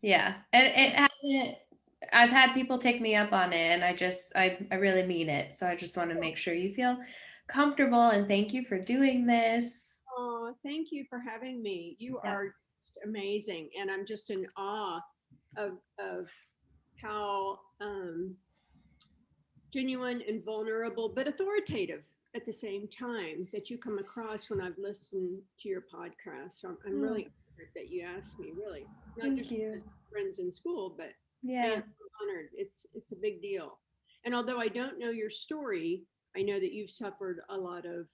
Yeah. And it hasn't, I've had people take me up on it, and I really mean it. So I just want to make sure you feel comfortable, and thank you for doing this. Oh, thank you for having me. You Yeah. are just amazing, and I'm just in awe of how genuine and vulnerable, but authoritative at the same time that you come across when I've listened to your podcast. So I'm Oh, really honored that you asked me. Really, not thank just you. as friends in school, but man, Yeah. I'm honored. It's a big deal. And although I don't know your story, I know that you've suffered a lot of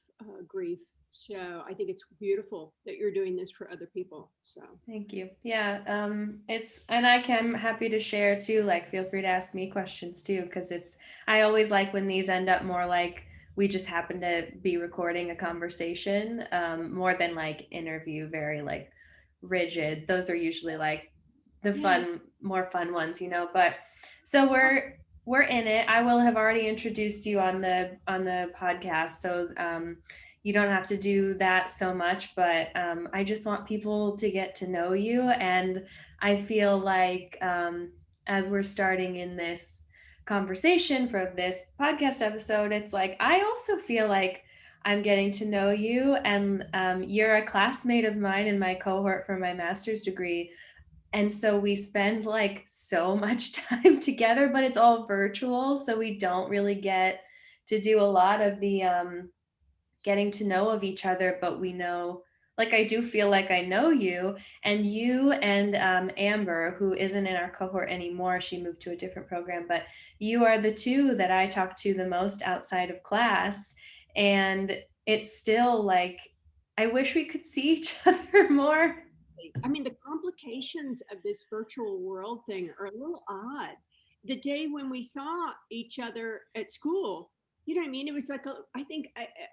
grief. So I think it's beautiful that you're doing this for other people. So Thank you. Yeah, and I'm happy to share too. Like, feel free to ask me questions too, because I always like when these end up more like we just happen to be recording a conversation, more than like interview, very like rigid. Those are usually like the yeah, more fun ones, you know. But so awesome. we're in it. I will have already introduced you on the podcast, so you don't have to do that so much, but I just want people to get to know you. And I feel like as we're starting in this conversation for this podcast episode, it's like I also feel like I'm getting to know you. And you're a classmate of mine in my cohort for my master's degree. And so we spend like so much time together, but it's all virtual. So we don't really get to do a lot of the getting to know of each other, but we know, like, I do feel like I know you. And you and Amber, who isn't in our cohort anymore, she moved to a different program, but you are the two that I talk to the most outside of class. And it's still like, I wish we could see each other more. I mean, the complications of this virtual world thing are a little odd. The day when we saw each other at school, you know what I mean? It was like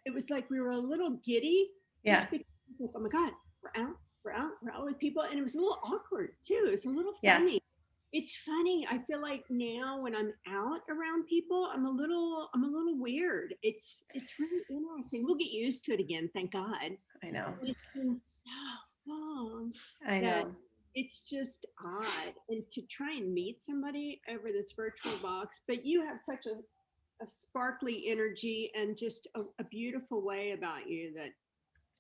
it was like we were a little giddy Yeah. just because it's like, oh my God, we're out with people. And it was a little awkward too. It was a little Yeah. funny. It's funny. I feel like now when I'm out around people, I'm a little weird. It's really interesting. We'll get used to it again, thank God. I know. But it's been so long I that know. it's just odd. And to try and meet somebody over this virtual box, but you have such a sparkly energy and just a beautiful way about you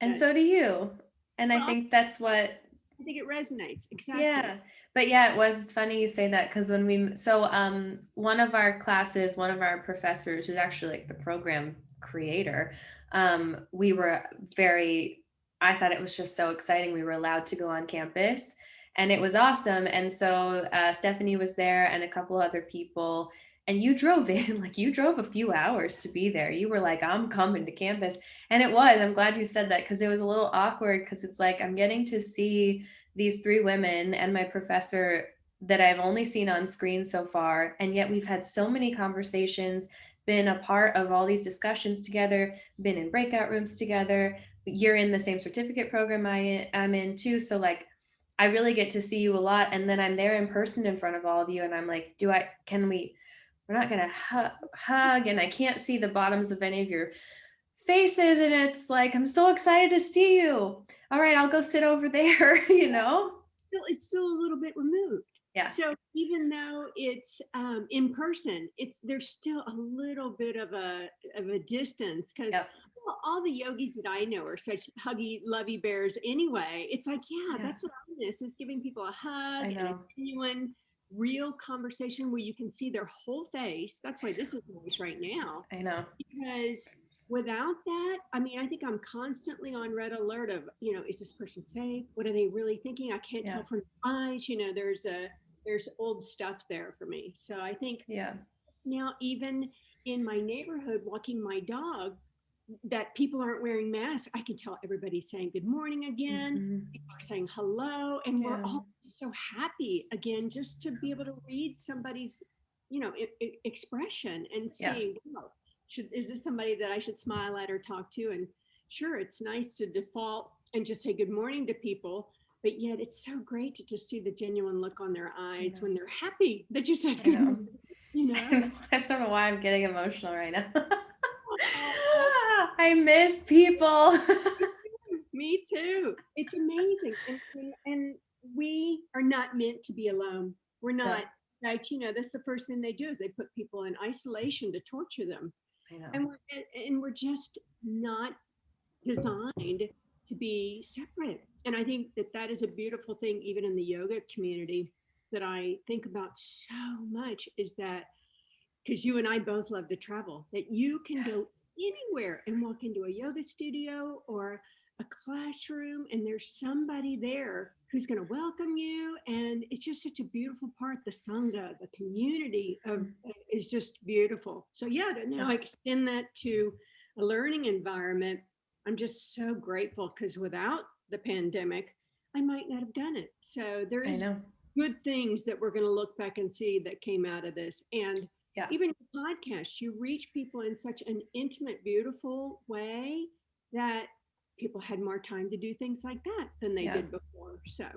And that so do you. And I well, think that's what. I think it resonates. Exactly. Yeah. But yeah, it was funny you say that, because when one of our classes, one of our professors, who's actually like the program creator, we were very I thought it was just so exciting. We were allowed to go on campus, and it was awesome. And so Stephanie was there and a couple other people, and you drove in, like you drove a few hours to be there. You were like, I'm coming to campus. And it was, I'm glad you said that, because it was a little awkward, because it's like I'm getting to see these three women and my professor that I've only seen on screen so far. And yet we've had so many conversations, been a part of all these discussions together, been in breakout rooms together. You're in the same certificate program am in too. So like I really get to see you a lot. And then I'm there in person in front of all of you. And I'm like, we're not going to hug. And I can't see the bottoms of any of your faces. And it's like, I'm so excited to see you. All right, I'll go sit over there, you know? It's still a little bit removed. Yeah. So even though it's in person, it's there's still a little bit of a distance because Yep. all the yogis that I know are such huggy, lovey bears anyway. It's like, yeah, Yeah. that's what I miss is giving people a hug I and a know. genuine, real conversation where you can see their whole face. That's why this is nice right now I know. because without that, I mean, I think I'm constantly on red alert of, you know, is this person safe? What are they really thinking? I can't Yeah. tell from eyes. You know, there's old stuff there for me. So I think Yeah. now even in my neighborhood, walking my dog, that people aren't wearing masks, I can tell everybody's saying good morning again. Hmm. People are saying hello, and we're Yeah. all so happy again just to be able to read somebody's, you know, expression and Yeah. see, wow, is this somebody that I should smile at or talk to? And sure, it's nice to default and just say good morning to people, but yet it's so great to just see the genuine look on their I eyes know. when they're happy that you said I good know. morning, you know? I don't know why I'm getting emotional right now. Oh, I miss people. me too. It's amazing. And we are not meant to be alone. We're No, not, like, that's the first thing they do is they put people in isolation to torture them. I know. And we're just not designed to be separate. And I think that that is a beautiful thing, even in the yoga community, that I think about so much is that because you and I both love to travel, that you can go anywhere and walk into a yoga studio or a classroom, and there's somebody there who's going to welcome you. And it's just such a beautiful part. The Sangha, the community of is just beautiful. So, yeah, to now extend that to a learning environment, I'm just so grateful because without the pandemic, I might not have done it. So, there I is know. good things that we're going to look back and see that came out of this. And Yeah. even your podcast, you reach people in such an intimate, beautiful way that people had more time to do things like that than they Yeah. did before. So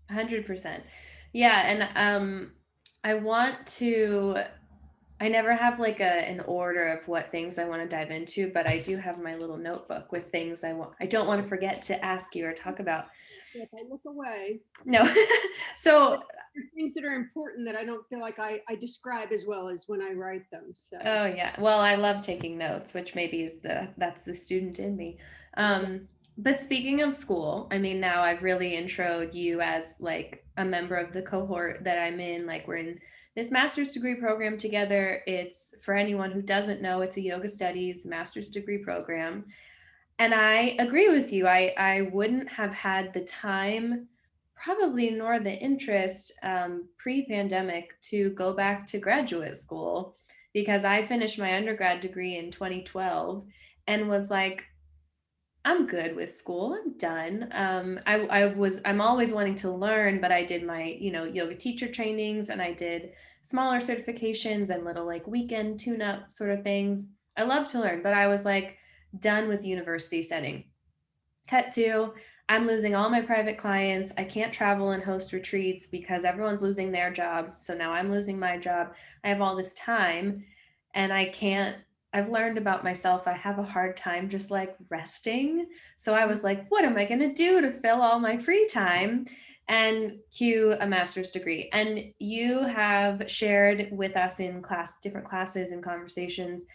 100%. Yeah, and I want to I never have like an order of what things I want to dive into, but I do have my little notebook with things I don't want to forget to ask you or talk about. if I look away, No. So, there's things that are important that I don't feel like I describe as well as when I write them. So oh yeah. Well, I love taking notes, which maybe is that's the student in me. But speaking of school, I mean, now I've really introed you as like a member of the cohort that I'm in. Like we're in this master's degree program together. It's for anyone who doesn't know, it's a yoga studies master's degree program. And I agree with you. I wouldn't have had the time, probably nor the interest pre-pandemic to go back to graduate school because I finished my undergrad degree in 2012 and was like, I'm good with school. I'm done. I'm always wanting to learn, but I did my, yoga teacher trainings and I did smaller certifications and little like weekend tune up sort of things. I love to learn, but I was like done with university setting. Cut to, I'm losing all my private clients. I can't travel and host retreats because everyone's losing their jobs. So now I'm losing my job. I have all this time and I can't. I've learned about myself. I have a hard time just like resting. So I was like, what am I going to do to fill all my free time? And cue a master's degree. And you have shared with us in different classes and conversations,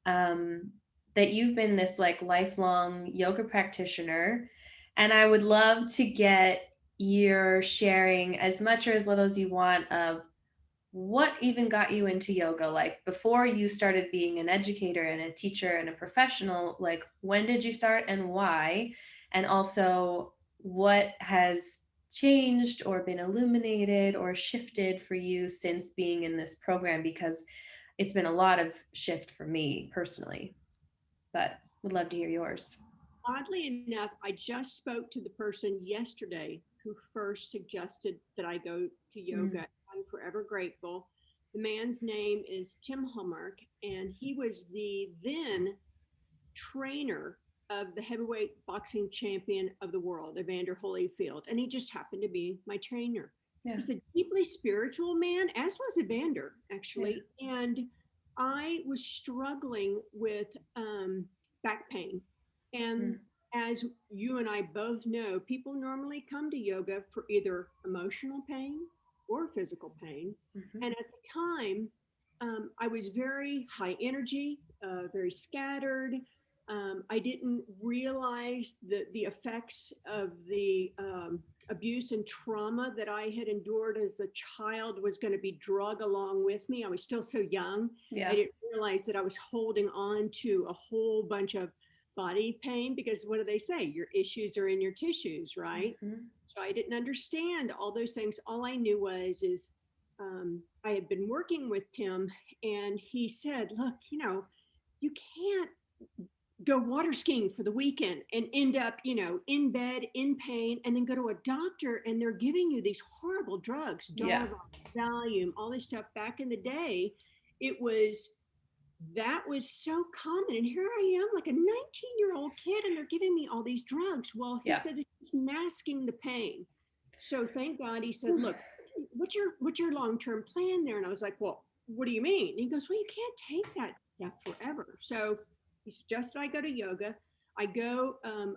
um, that you've been this like lifelong yoga practitioner. And I would love to get your sharing as much or as little as you want of what even got you into yoga, like before you started being an educator and a teacher and a professional. Like when did you start and why? And also what has changed or been illuminated or shifted for you since being in this program, because it's been a lot of shift for me personally, but would love to hear yours. oddly enough, I just spoke to the person yesterday who first suggested that I go to yoga. Mm, I'm forever grateful. The man's name is Tim Hallmark, and he was the then trainer of the heavyweight boxing champion of the world, Evander Holyfield. And he just happened to be my trainer. yeah. He's a deeply spiritual man, as was Evander, Yeah. actually. And I was struggling with back pain. And Mm, as you and I both know, people normally come to yoga for either emotional pain or physical pain. mhm. And at the time, I was very high energy, very scattered. I didn't realize the effects of the abuse and trauma that I had endured as a child was going to be drug along with me. I was still so young. I Yeah. didn't realize that I was holding on to a whole bunch of body pain because what do they say? Your issues are in your tissues, right? Mhm. So I didn't understand all those things. All I knew is I had been working with Tim, and he said, "Look, you can't go water skiing for the weekend and end up, in bed in pain, and then go to a doctor and they're giving you these horrible drugs, Yeah. Darvon, Valium, all this stuff." Back in the day, it was that was so common. And here I am, like a 19-year-old kid, and they're giving me all these drugs. Well, he Yeah. said it's masking the pain. So thank God he said, "Look, what's your long-term plan there?" And I was like, "Well, what do you mean?" And he goes, "Well, you can't take that stuff forever." So he suggested I go to yoga. I go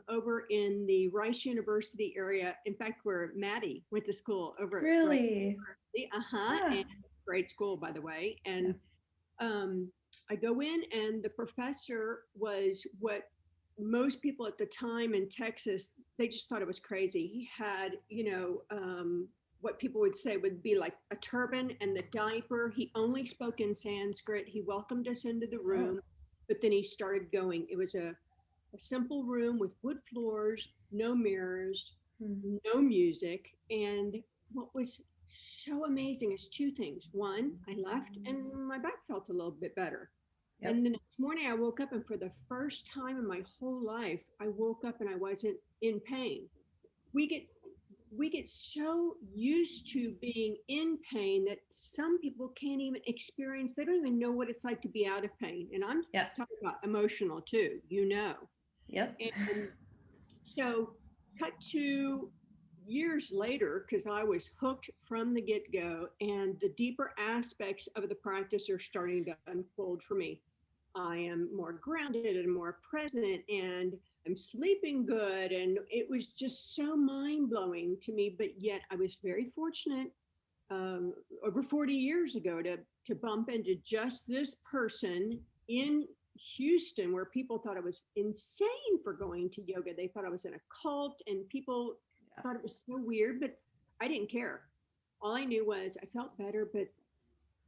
over in the Rice University area. In fact, where Maddie went to school over at Rice Really? University. Uh-huh. Ah, And great school, by the way. yeah. And I go in, and the professor was what most people at the time in Texas, they just thought it was crazy. He had, what people would say would be like a turban and the diaper. He only spoke in Sanskrit. He welcomed us into the Oh. room, but then he started going. It was a simple room with wood floors, no mirrors, Hmm. no music. And what was so amazing is two things. One, I left and my back felt a little bit better. Yep. And the next morning I woke up, and for the first time in my whole life, I woke up and I wasn't in pain. We get we get so used to being in pain that some people can't even experience, they don't even know what it's like to be out of pain. And I'm Yep. talking about emotional too, you know. Yep. And so, cut to years later, because I was hooked from the get go, and the deeper aspects of the practice are starting to unfold for me. I am more grounded and more present, and I'm sleeping good. And it was just so mind blowing to me. But yet, I was very fortunate um, over 40 years ago to bump into just this person in Houston, where people thought I was insane for going to yoga. They thought I was in a cult, and people Yeah. thought it was so weird, but I didn't care. All I knew was I felt better, but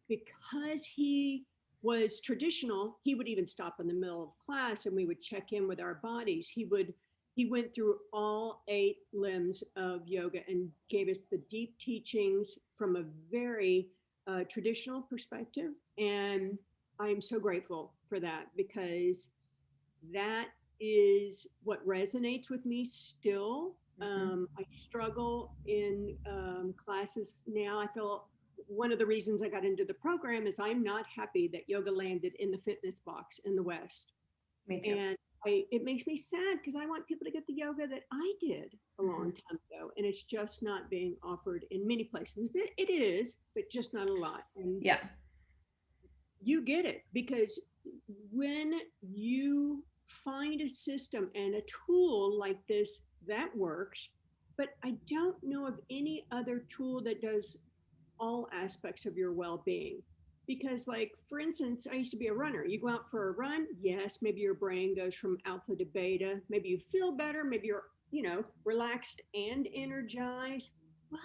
because he was traditional, he would even stop in the middle of class and we would check in with our bodies. He went through all 8 limbs of yoga and gave us the deep teachings from a very traditional perspective. And I'm so grateful for that, because that is what resonates with me still. Mhm. I struggle in classes now. I feel one of the reasons I got into the program is I'm not happy that yoga landed in the fitness box in the West. Me too. And it makes me sad, because I want people to get the yoga that I did a long Mhm. time ago. And it's just not being offered in many places. It is, but just not a lot. And Yeah. you get it, because when you find a system and a tool like this that works, but I don't know of any other tool that does all aspects of your well-being. Because, like, for instance, I used to be a runner. You go out for a run, yes, maybe your brain goes from alpha to beta, maybe you feel better, maybe you're relaxed and energized, but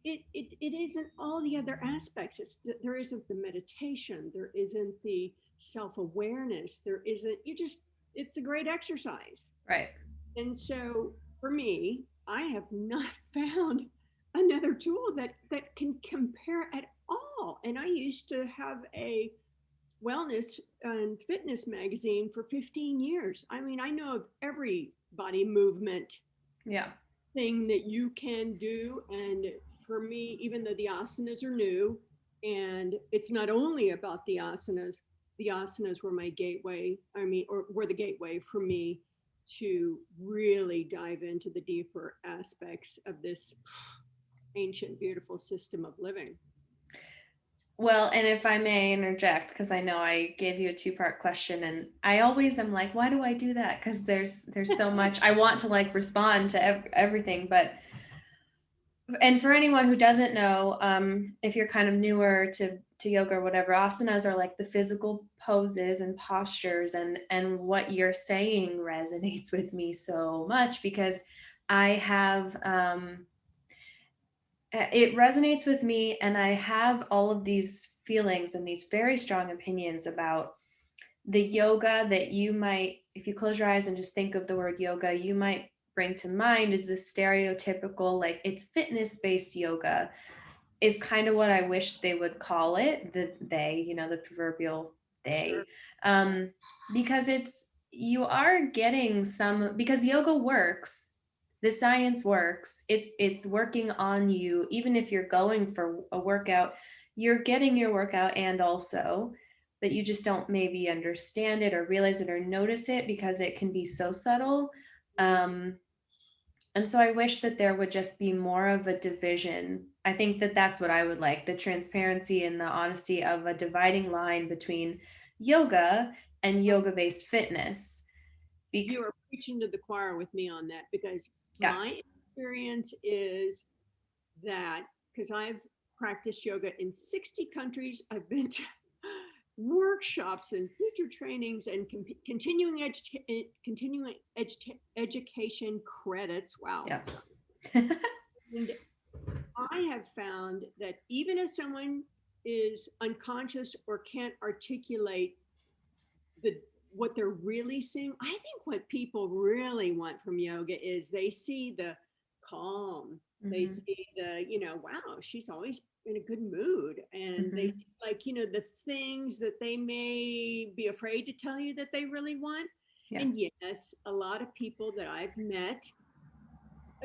it isn't all the other aspects. There isn't the meditation, there isn't the self-awareness, there isn't, you just, it's a great exercise. Right. And so for me, I have not found another tool that can compare at all. And I used to have a wellness and fitness magazine for 15 years. I mean, I know of every body movement Yeah. thing that you can do. And for me, even though the asanas are new, and it's not only about the asanas were my gateway. I mean, or were the gateway for me to really dive into the deeper aspects of this ancient, beautiful system of living. Well, and if I may interject, because I know I gave you a two-part question, and I always am like, why do I do that? Because there's so much I want to like respond to everything, but and for anyone who doesn't know, if you're kind of newer to yoga or whatever, asanas are like the physical poses and postures, and what you're saying resonates with me so much because I have it resonates with me, and I have all of these feelings and these very strong opinions about the yoga that you might, if you close your eyes and just think of the word yoga, you might bring to mind is this stereotypical, like it's fitness based yoga, is kind of what I wish they would call it. The proverbial Sure. they, um, because you are getting some, because yoga works, the science works, it's working on you, even if you're going for a workout, you're getting your workout, and also, but you just don't maybe understand it or realize it or notice it because it can be so subtle. Um, and so I wish that there would just be more of a division. I think that that's what I would like, the transparency and the honesty of a dividing line between yoga and yoga based fitness. Be- You are preaching to the choir with me on that, because yeah. my experience is that, because I've practiced yoga in 60 countries, I've been to workshops and teacher trainings and continuing education credits. Wow. Yeah. And I have found that even if someone is unconscious or can't articulate the what they're really seeing, I think what people really want from yoga is they see the calm. They Mm-hmm. see the, wow, she's always in a good mood. And they Mm-hmm. see, like, the things that they may be afraid to tell you that they really want. Yeah. And yes, a lot of people that I've met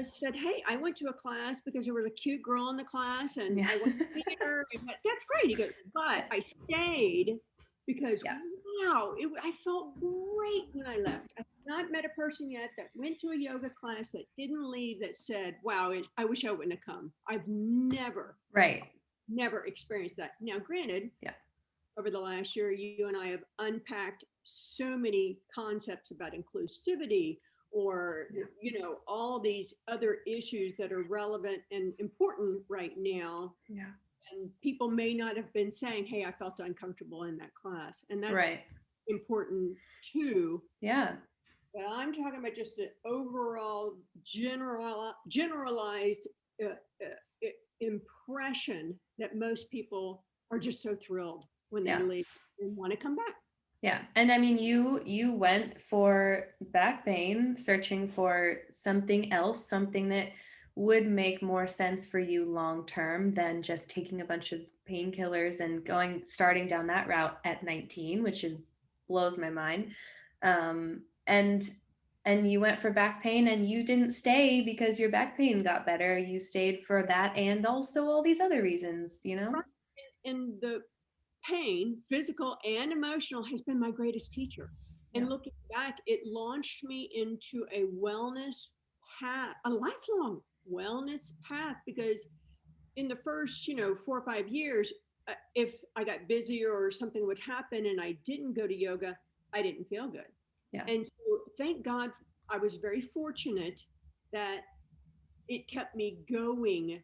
said, "Hey, I went to a class because there was a cute girl in the class, and Yeah. I went here." And that's great. He goes, "But Yeah. I stayed because Yeah. wow, I felt great when I left. I've not met a person yet that went to a yoga class that didn't leave that said, 'Wow, I wish I wouldn't have come.'" I've Right. never experienced that. Now, granted, Yeah. over the last year, you and I have unpacked so many concepts about inclusivity, or Yeah. all these other issues that are relevant and important right now, Yeah. and people may not have been saying, "Hey, I felt uncomfortable in that class," and that's Right. important too. Yeah. But I'm talking about just an overall generalized uh, impression that most people are just so thrilled when they Yeah. leave and want to come back. Yeah. And I mean, you went for back pain, searching for something else, something that would make more sense for you long term than just taking a bunch of painkillers and starting down that route at 19, which is blows my mind. Um, and you went for back pain and you didn't stay because your back pain got better. You stayed for that and also all these other reasons, you know? Right. And the pain, physical and emotional, has been my greatest teacher. Yeah. And looking back, it launched me into a wellness path, a lifelong wellness path, because in the first, 4 or 5 years, if I got busy or something would happen and I didn't go to yoga, I didn't feel good. Yeah. And so, thank God, I was very fortunate that it kept me going,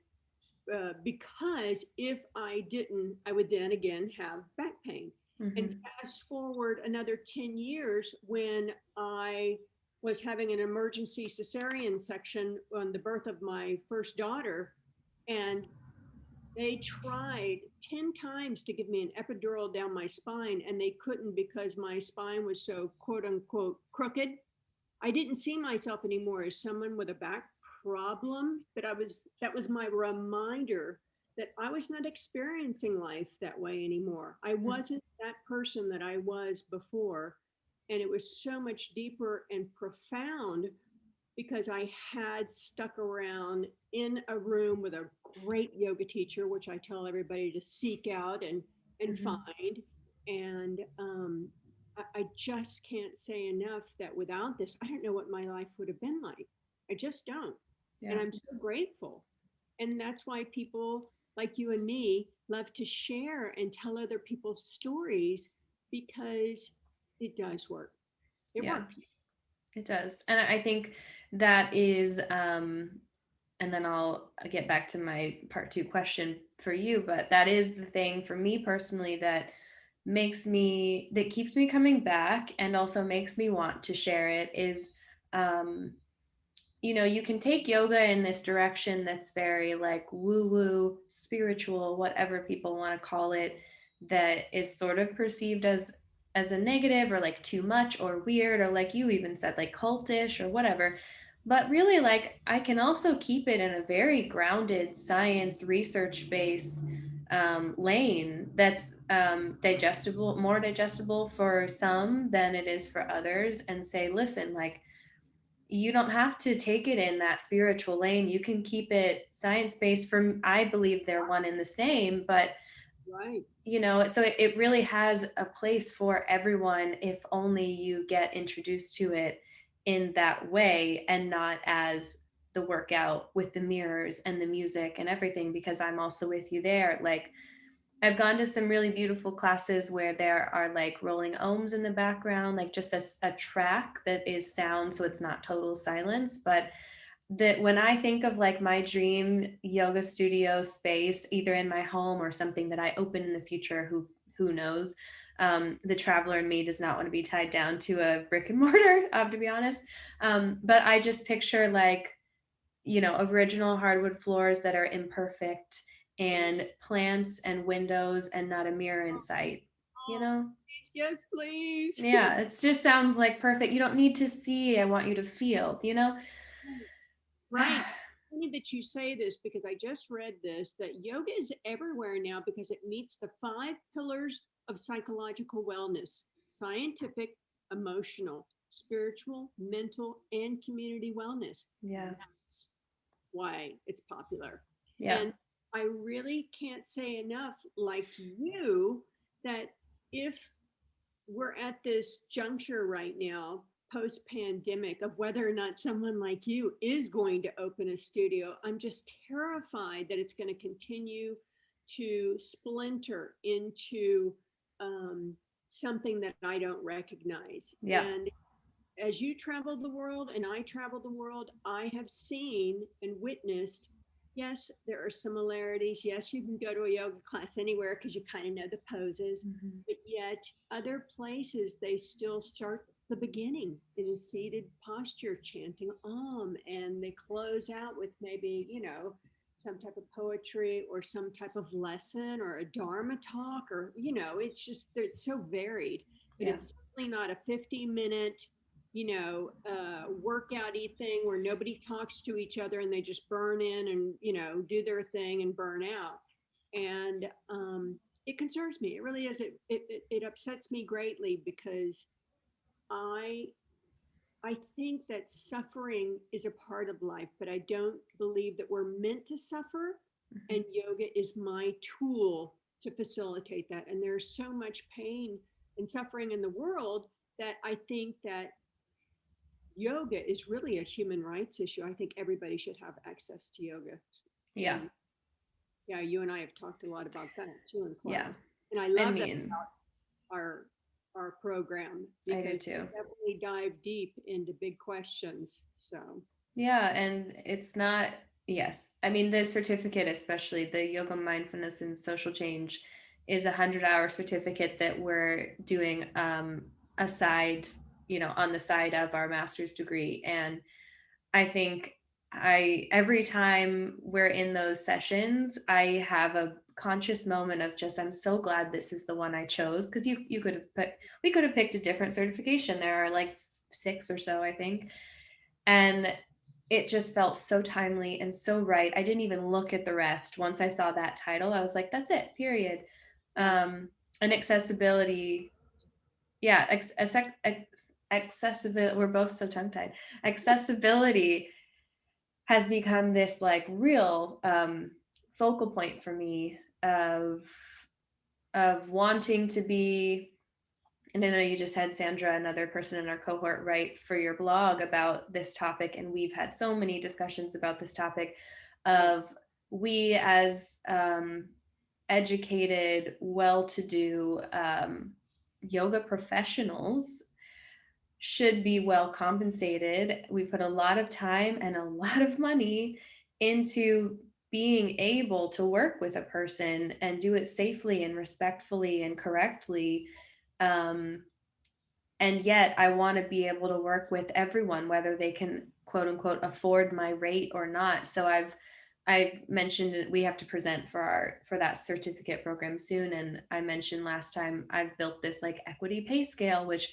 because if I didn't, I would then again have back pain. And Mm-hmm. fast forward another 10 years, when I was having an emergency cesarean section on the birth of my first daughter, and they tried 10 times to give me an epidural down my spine, and they couldn't because my spine was so quote unquote crooked. I didn't see myself anymore as someone with a back problem, but that was my reminder that I was not experiencing life that way anymore. I wasn't that person that I was before. And it was so much deeper and profound because I had stuck around in a room with a great yoga teacher, which I tell everybody to seek out and Mm-hmm. find. And I just can't say enough that without this, I don't know what my life would have been like. I just don't. And Yeah. I'm so grateful. And that's why people like you and me love to share and tell other people's stories, because it does work. It Yeah. works. It does. And I think that is, and then I'll get back to my part two question for you, but that is the thing for me personally that that keeps me coming back and also makes me want to share it is, um, you can take yoga in this direction that's very like woo woo, spiritual, whatever people want to call it, that is sort of perceived as a negative or like too much or weird or like you even said like cultish or whatever. But really, like, I can also keep it in a very grounded science research based lane that's more digestible for some than it is for others, and say, listen, like, you don't have to take it in that spiritual lane. You can keep it science based. For I believe they're one and the same, but Right. so it really has a place for everyone if only you get introduced to it in that way and not as the workout with the mirrors and the music and everything, because I'm also with you there. Like, I've gone to some really beautiful classes where there are like rolling ohms in the background, like just a track that is sound, so it's not total silence. But that when I think of like my dream yoga studio space, either in my home or something that I open in the future, who knows? The traveler in me does not want to be tied down to a brick and mortar, to be honest. But I just picture like, original hardwood floors that are imperfect and plants and windows and not a mirror in sight, you Oh, know? please, yes, please. Yeah, it just sounds like perfect. You don't need to see, I want you to feel, you know? Right. Funny that you say this because I just read this that yoga is everywhere now because it meets the five pillars of psychological wellness: scientific, emotional, spiritual, mental, and community wellness. Yeah. That's why it's popular. Yeah. And I really can't say enough, like you, that if we're at this juncture right now, post pandemic, of whether or not someone like you is going to open a studio. I'm just terrified that it's going to continue to splinter into um, something that I don't recognize. Yeah. And as you travel the world and I travel the world, I have seen and witnessed. Yes, there are similarities. Yes, you can go to a yoga class anywhere because you kind of know the poses, Mhm. but yet other places they still start the beginning in a seated posture, chanting Om, and they close out with maybe, some type of poetry or some type of lesson or a Dharma talk, or, it's just, it's so varied, but Yeah. it's certainly not a 50-minute workouty thing where nobody talks to each other and they just burn in and, do their thing and burn out. And it concerns me. It really is. It upsets me greatly because I I think that suffering is a part of life, but I don't believe that we're meant to suffer. Mhm. And yoga is my tool to facilitate that. And there's so much pain and suffering in the world that I think that yoga is really a human rights issue. I think everybody should have access to yoga. Yeah. And yeah, you and I have talked a lot about that too in Yeah. class. And I I love that mean, our our program I do because too. we definitely dive deep into big questions. So Yeah, and it's not, yes. I mean, the certificate, especially the yoga mindfulness and social change, is a 100-hour certificate that we're doing aside, on the side of our master's degree. And I think every time we're in those sessions, I have a conscious moment of just, I'm so glad this is the one I chose, because you could have put we could have picked a different certification. There are like six or so, I think. And it just felt so timely and so right. I didn't even look at the rest. Once I saw that title, I was like, that's it, period. yeah, And accessibility, yeah, accessibility, we're both so tongue tied. Accessibility has become this like real focal point for me of wanting to be. And I know you just had Sandra, another person in our cohort, write for your blog about this topic, and we've had so many discussions about this topic right. of we as educated, well-to-do yoga professionals should be well compensated. We put a lot of time and a lot of money into being able to work with a person and do it safely and respectfully and correctly. Um, and yet I want to be able to work with everyone, whether they can quote unquote afford my rate or not. So I mentioned we have to present for that certificate program soon, and I mentioned last time I've built this like equity pay scale, which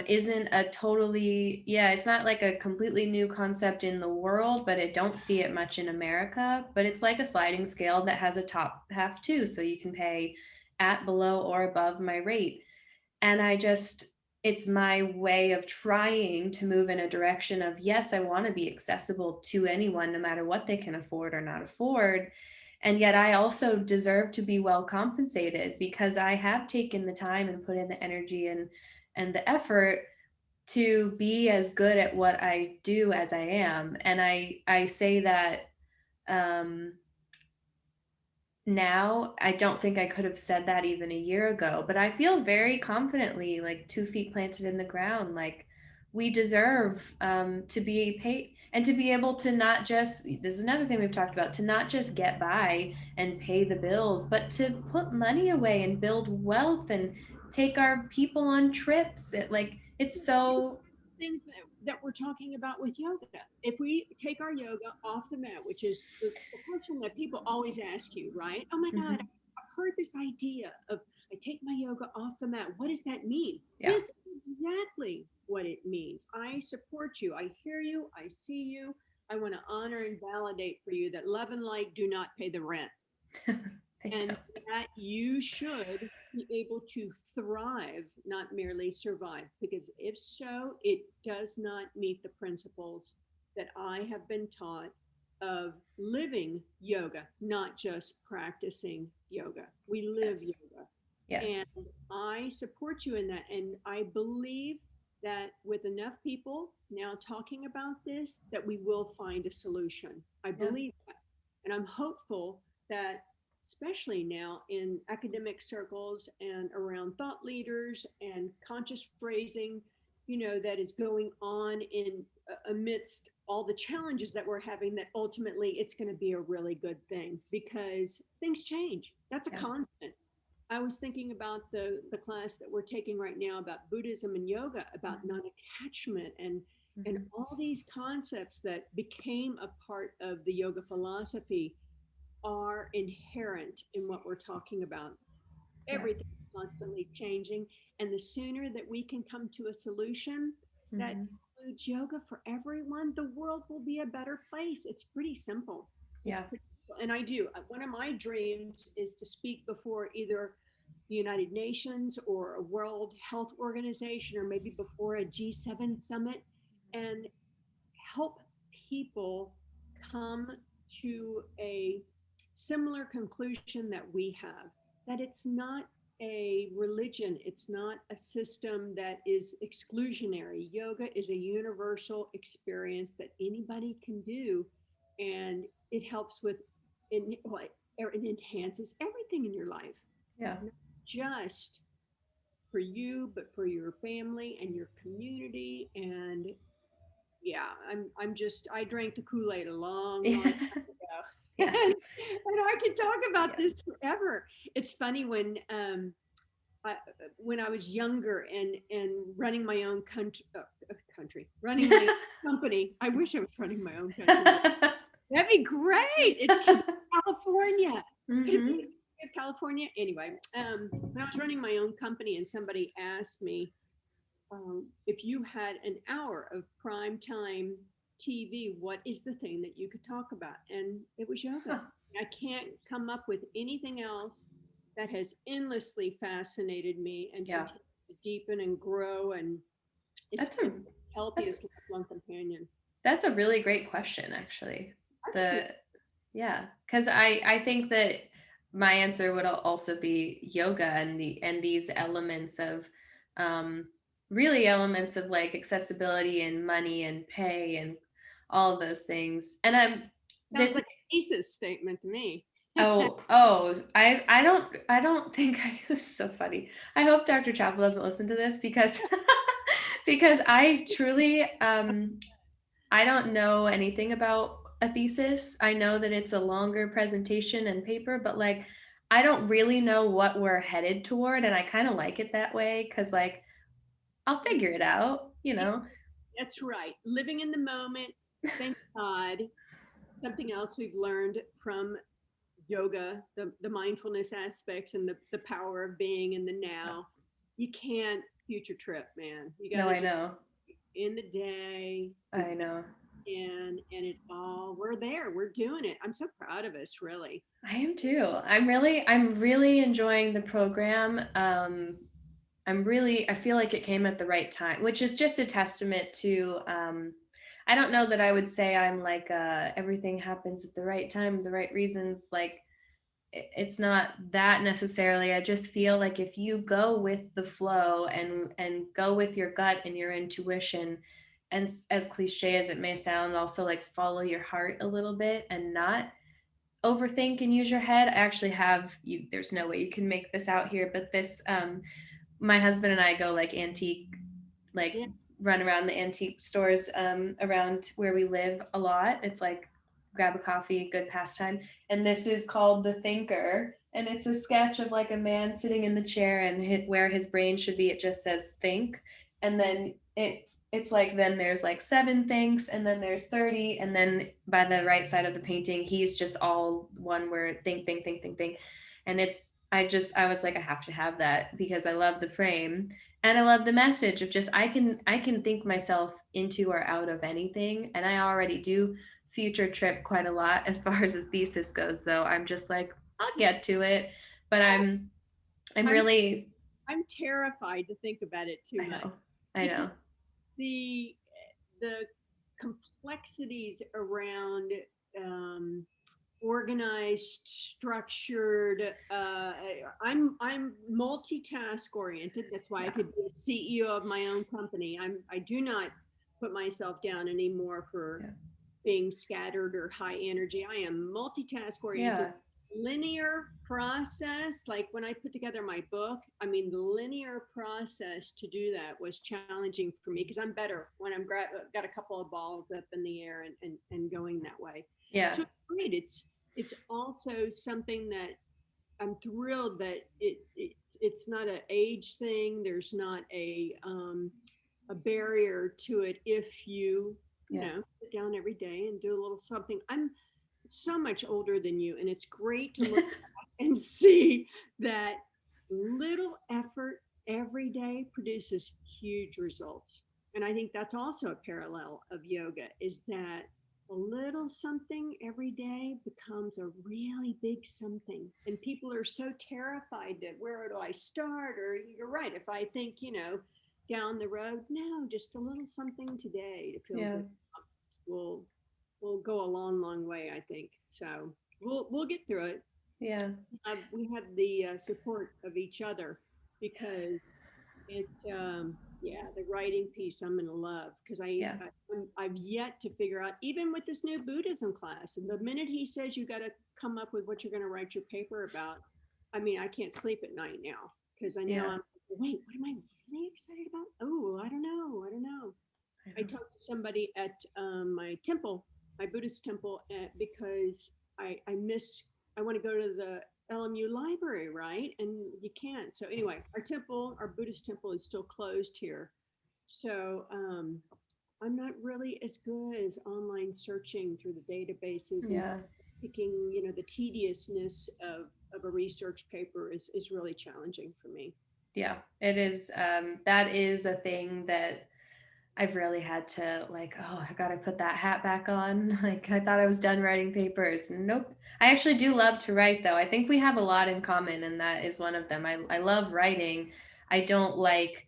isn't a totally, yeah, it's not like a completely new concept in the world, but I don't see it much in America. But it's like a sliding scale that has a top half too, so you can pay at, below, or above my rate. And it's my way of trying to move in a direction of, yes, I want to be accessible to anyone, no matter what they can afford or not afford. And yet I also deserve to be well compensated because I have taken the time and put in the energy and the effort to be as good at what I do as I am. And I say that um now I don't think I could have said that even a year ago, but I feel very confidently, like 2 feet planted in the ground. Like we deserve to be paid and to be able to not just, this is another thing we've talked about, to not just get by and pay the bills, but to put money away and build wealth and take our people on trips. It's so, Things that we're talking about with yoga. If we take our yoga off the mat, which is the question that people always ask you, right? Oh my God, mhm, I've heard this idea of I take my yoga off the mat. What does that mean? yeah. This is exactly what it means. I support you. I hear you. I see you. I want to honor and validate for you that love and light do not pay the rent, I and don't. that you should be able to thrive, not merely survive. Because if so, it does not meet the principles that I have been taught of living yoga, not just practicing yoga. We live Yes. yoga. And Yes. I support you in that. And I believe that with enough people now talking about this, that we will find a solution. I Yeah. believe that. And I'm hopeful that, especially now in academic circles and around thought leaders and conscious raising, that is going on in amidst all the challenges that we're having, that ultimately it's going to be a really good thing because things change. That's a Yeah. constant. I was thinking about the class that we're taking right now about Buddhism and yoga, about Mhm, non-attachment and mhm. all these concepts that became a part of the yoga philosophy are inherent in what we're talking about. Yeah. Everything is constantly changing, and the sooner that we can come to a solution that Mhm. includes yoga for everyone, the world will be a better place. It's pretty simple. It's Yeah. pretty simple. And I do. One of my dreams is to speak before either the United Nations or a World Health Organization or maybe before a G7 summit and help people come to a similar conclusion that we have, that it's not a religion, it's not a system that is exclusionary. Yoga is a universal experience that anybody can do, and it helps with it enhances everything in your life, Yeah. not just for you, but for your family and your community. And yeah, I'm just I drank the Kool-Aid a long, long Yeah. time ago. Yeah. And I could talk about Yeah. this forever. It's funny I, when I was younger and running my own running my own company. I wish I was running my own country. That'd be great. It's California. Could it be Mhm. California? Anyway, when I was running my own company and somebody asked me, if you had an hour of prime time TV, what is the thing that you could talk about? And it was yoga. Huh. I can't come up with anything else that has endlessly fascinated me and Yeah. continued to deepen and grow. And it's That's been a the that's healthiest lifelong companion. that's a really great question, actually. I do too. The Yeah, because I think that my answer would also be yoga and these elements of um really elements of like accessibility and money and pay and all of those things. And I'm Sounds this like a thesis statement to me. I don't think this is so funny. I hope Dr. Chappell doesn't listen to this because because I truly I don't know anything about a thesis. I know that it's a longer presentation and paper, but like I don't really know what we're headed toward, and I kind of like it that way because like I'll figure it out. That's right. Living in the moment. Thank God. Something else we've learned from yoga, the mindfulness aspects and the power of being in the now. You can't future trip, man. You got No, to I just know. in the day, the I know. and it all, we're there, we're doing it. I'm so proud of us, really. I am too. I'm really enjoying the program. I feel like it came at the right time, which is just a testament to, I don't know that I would say I'm like, everything happens at the right time, the right reasons. Like, it's not that necessarily. I just feel like if you go with the flow and go with your gut and your intuition, and as cliche as it may sound, also like follow your heart a little bit and not overthink and use your head, I actually have you. There's no way you can make this out here, but this my husband and I go like antique, like Yeah. run around the antique stores around where we live a lot. It's like grab a coffee, good pastime. And this is called The Thinker. And it's a sketch of like a man sitting in the chair and where his brain should be, it just says think. And then it's like then there's like seven thinks and then there's 30 and then by the right side of the painting he's just all one word think. And it's I was like I have to have that because I love the frame and I love the message of just I can think myself into or out of anything. And I already do future trip quite a lot as far as the thesis goes, though. I'm just like, I'll get to it. But I'm I'm really I'm terrified to think about it too I much know. I because know. the the complexities around um, organized, structured. I'm multitask oriented. That's why I Yeah. could be a CEO of my own company. I do not put myself down anymore for Yeah. being scattered or high energy. I am multitask oriented. Yeah. Linear process, like when I put together my book, I mean, the linear process to do that was challenging for me because I'm better when got a couple of balls up in the air and going that way. Yeah. So it's great. It's also something that I'm thrilled that it's not an age thing. There's not a barrier to it if you Yeah. know sit down every day and do a little something. I'm so much older than you, and it's great to look and see that little effort every day produces huge results. And I think that's also a parallel of yoga is that a little something every day becomes a really big something. And people are so terrified that where do I start? Or you're right, if I think, down the road, no, just a little something today to feel Yeah. good will will go a long, long way, I think. So we'll get through it. Yeah. We have the support of each other because it yeah, the writing piece I'm gonna love because Yeah. I've yet to figure out even with this new Buddhism class, and the minute he says you got to come up with what you're going to write your paper about, I mean I can't sleep at night now because I know Yeah. I'm wait, what am I really excited about? Oh, I don't know. I I know. talked to somebody at my temple, my Buddhist temple, because I miss. I want to go to the LMU library, right? And you can't. So anyway, our temple, our Buddhist temple, is still closed here. So I'm not really as good as online searching through the databases and Yeah. picking. The tediousness of a research paper is really challenging for me. Yeah. It is that is a thing that I've really had to like, oh, I gotta put that hat back on. Like I thought I was done writing papers. Nope. I actually do love to write though. I think we have a lot in common and that is one of them. I love writing. I don't like,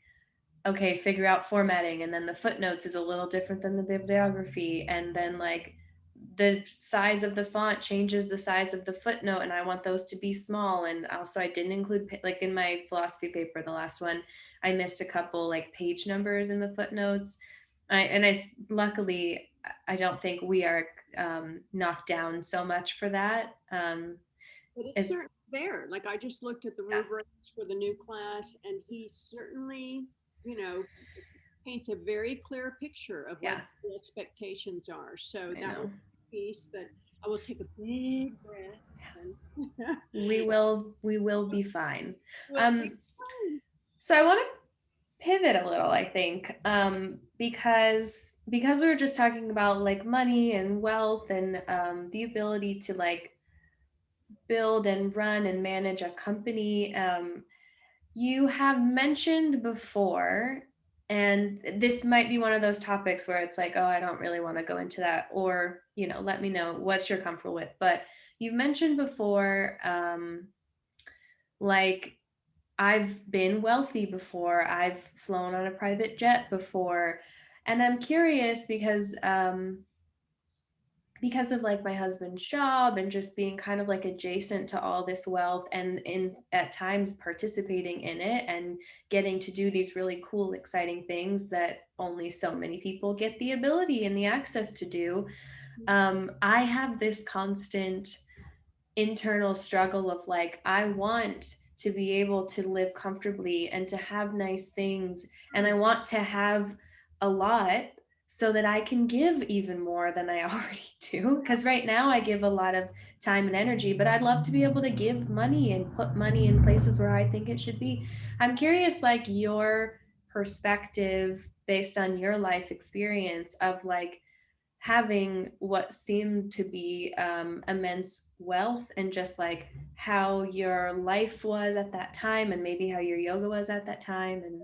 okay, figure out formatting and then the footnotes is a little different than the bibliography. And then like the size of the font changes the size of the footnote and I want those to be small. And also I didn't include like in my philosophy paper, the last one, I missed a couple like page numbers in the footnotes. I luckily I don't think we are knocked down so much for that. But it's Is certainly there. Like I just looked at the Yeah, rubrics for the new class, and he certainly, you know, paints a very clear picture of what yeah, the expectations are. So I that know. was a piece that I will take a big breath and We will be fine. we'll be Um, fine. so I want to pivot a little, I think, because we were just talking about like money and wealth and the ability to like build and run and manage a company. You have mentioned before, and this might be one of those topics where it's like, oh, I don't really want to go into that, or let me know what you're comfortable with. But you've mentioned before, like I've been wealthy before. I've flown on a private jet before. And I'm curious because of like my husband's job and just being kind of like adjacent to all this wealth and in at times participating in it and getting to do these really cool exciting things that only so many people get the ability and the access to do. I have this constant internal struggle of like, I want to be able to live comfortably and to have nice things, and I want to have a lot so that I can give even more than I already do. Because right now I give a lot of time and energy, but I'd love to be able to give money and put money in places where I think it should be. I'm curious, like, your perspective based on your life experience of like having what seemed to be immense wealth, and just like how your life was at that time and maybe how your yoga was at that time. And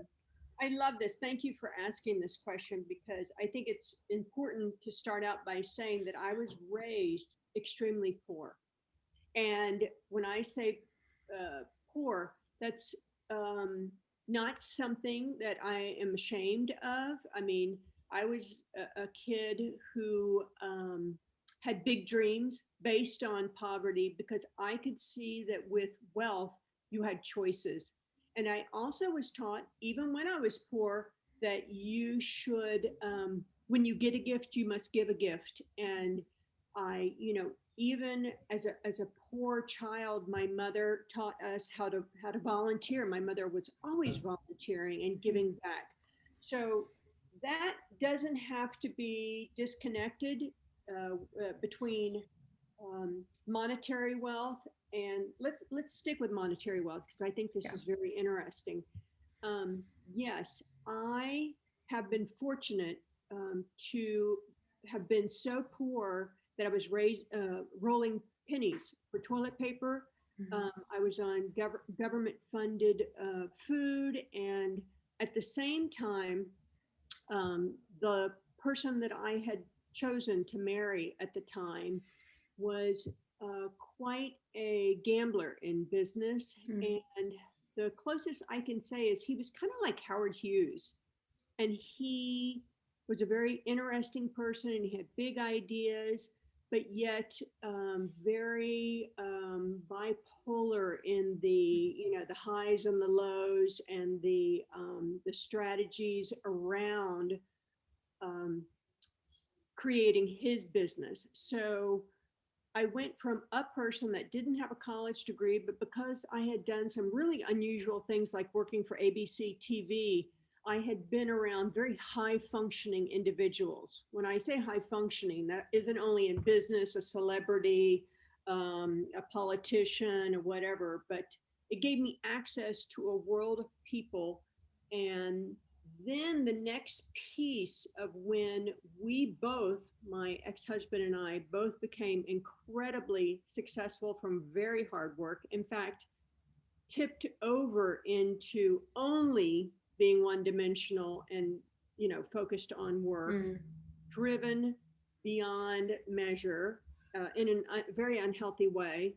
I love this. Thank you for asking this question because I think it's important to start out by saying that I was raised extremely poor. And when I say poor, that's not something that I am ashamed of. I mean, I was a kid who had big dreams based on poverty because I could see that with wealth, you had choices. And I also was taught, even when I was poor, that you should, when you get a gift, you must give a gift. And even as a poor child, my mother taught us how to volunteer. My mother was always volunteering and giving back. So that doesn't have to be disconnected between monetary wealth, and let's stick with monetary wealth because I think this yeah. is very interesting. Um, yes, I have been fortunate to have been so poor that I was raised rolling pennies for toilet paper. Mhm. I was on government funded food, and at the same time, the person that I had chosen to marry at the time was quite a gambler in business. Mhm. And the closest I can say is he was kind of like Howard Hughes. And he was a very interesting person and he had big ideas, but yet very bipolar in the highs and the lows and the strategies around um, creating his business. So I went from a person that didn't have a college degree, but because I had done some really unusual things like working for ABC TV, I had been around very high functioning individuals. When I say high functioning, that isn't only in business, a celebrity, a politician, or whatever, but it gave me access to a world of people. And then the next piece of when we both, my ex husband and I, both became incredibly successful from very hard work. In fact, tipped over into only being one dimensional and, focused on work, Mm. driven beyond measure in a very unhealthy way,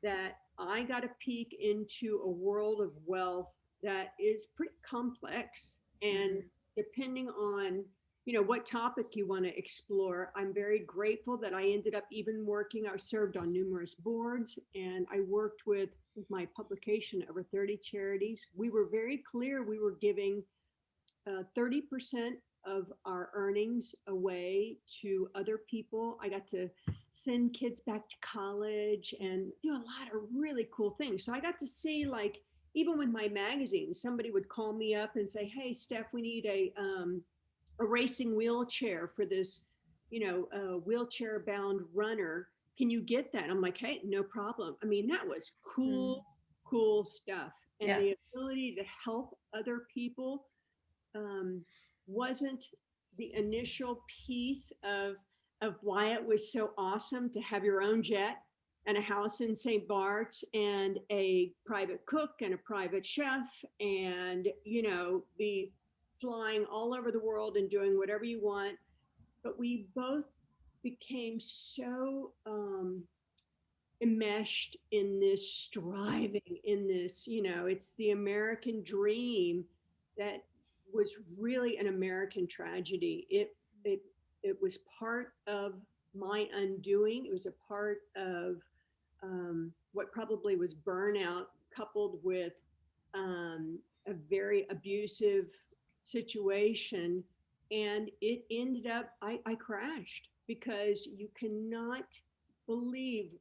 that I got a peek into a world of wealth that is pretty complex. And Mhm. depending on what topic you want to explore, I'm very grateful that I ended up even working. I served on numerous boards and I worked with my publication over 30 charities. We were very clear we were giving 30% of our earnings away to other people. I got to send kids back to college and do a lot of really cool things. So I got to see, like, even with my magazine, somebody would call me up and say, "Hey, Steph, we need a racing wheelchair for this, wheelchair bound runner. Can you get that?" I'm like, "Hey, no problem." I mean, that was Mm. cool, cool stuff. And Yeah. the ability to help other people um, wasn't the initial piece of why it was so awesome to have your own jet and a house in St. Bart's and a private cook and a private chef and be flying all over the world and doing whatever you want. But we both became so enmeshed in this striving, in this, it's the American dream that was really an American tragedy. It was part of my undoing. It was a part of what probably was burnout coupled with a very abusive situation. And it ended up, I crashed because you cannot believe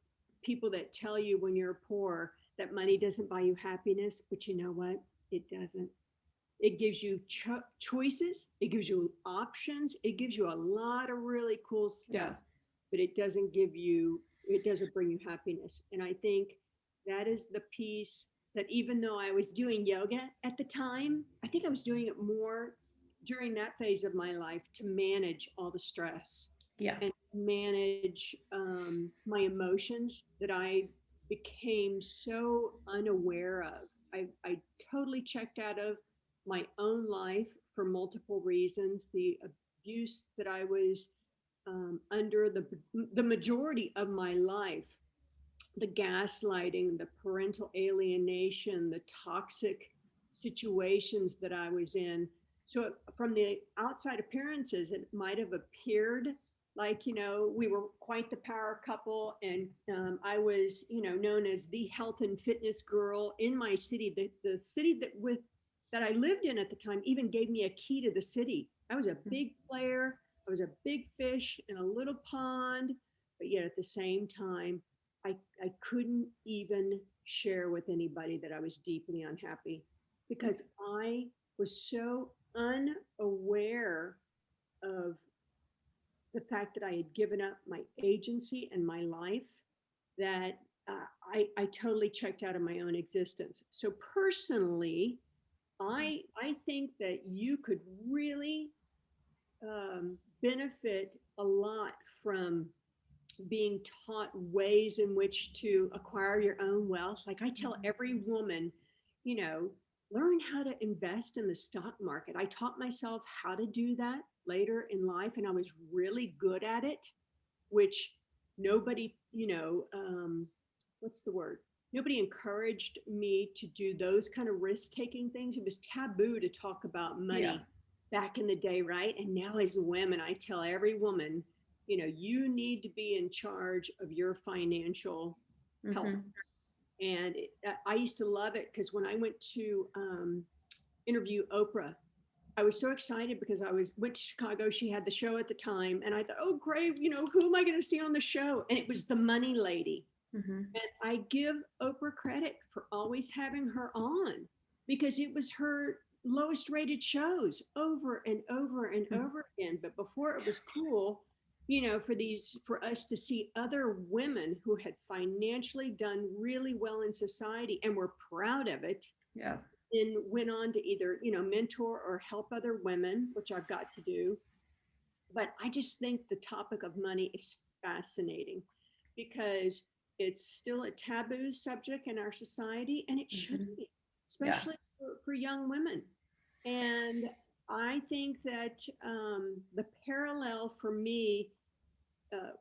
people that tell you when you're poor that money doesn't buy you happiness, but you know what? It doesn't. It gives you choices, it gives you options, it gives you a lot of really cool Yeah. stuff, but it doesn't bring you happiness. And I think that is the piece that, even though I was doing yoga at the time, I think I was doing it more during that phase of my life to manage all the stress Yeah. and manage my emotions that I became so unaware of. I totally checked out of my own life for multiple reasons. The abuse that I was under the majority of my life, the gaslighting, the parental alienation, the toxic situations that I was in. So from the outside appearances, it might have appeared like, we were quite the power couple. And I was, known as the health and fitness girl in my city. The city that I lived in at the time even gave me a key to the city. I was a big player. I was a big fish in a little pond, but yet at the same time, I couldn't even share with anybody that I was deeply unhappy because I was so unaware of the fact that I had given up my agency and my life that I totally checked out of my own existence. So personally, I think that you could really benefit a lot from being taught ways in which to acquire your own wealth. Like I tell every woman, you know, learn how to invest in the stock market. I taught myself how to do that later in life, and I was really good at it, which nobody, what's the word? Nobody encouraged me to do those kind of risk taking things. It was taboo to talk about Yeah. money back in the day, right? And now, as women, I tell every woman, you need to be in charge of your financial health. Mm-hmm. And I used to love it because when I went to interview Oprah, I was so excited because went to Chicago. She had the show at the time, and I thought, oh great, who am I going to see on the show? And it was the Money Lady. Mm-hmm. And I give Oprah credit for always having her on because it was her lowest rated shows over and over and Mm-hmm. over again. But before it was cool, for us to see other women who had financially done really well in society and were proud of it, Yeah. and went on to either, mentor or help other women, which I've got to do. But I just think the topic of money is fascinating because it's still a taboo subject in our society, and it Mm-hmm. shouldn't be, Yeah. especially for young women. And I think that the parallel for me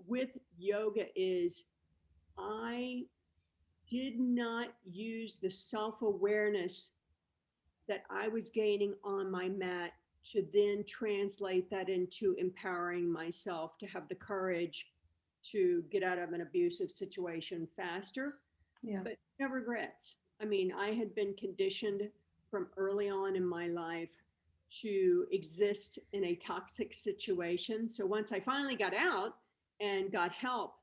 with yoga is I did not use the self awareness that I was gaining on my mat to then translate that into empowering myself to have the courage to get out of an abusive situation faster, Yeah. but no regrets. I mean, I had been conditioned from early on in my life to exist in a toxic situation. So once I finally got out and got help,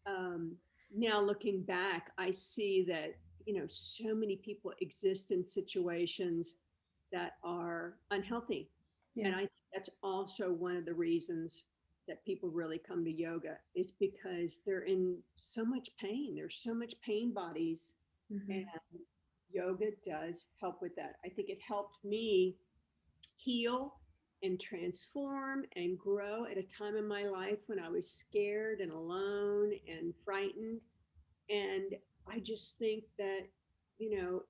um, now looking back, I see that, so many people exist in situations that are unhealthy. Yeah. And I think that's also one of the reasons that people really come to yoga is because they're in so much pain. There's so much pain bodies, and Mm-hmm. yoga does help with that. I think it helped me heal and transform and grow at a time in my life when I was scared and alone and frightened. And I just think that,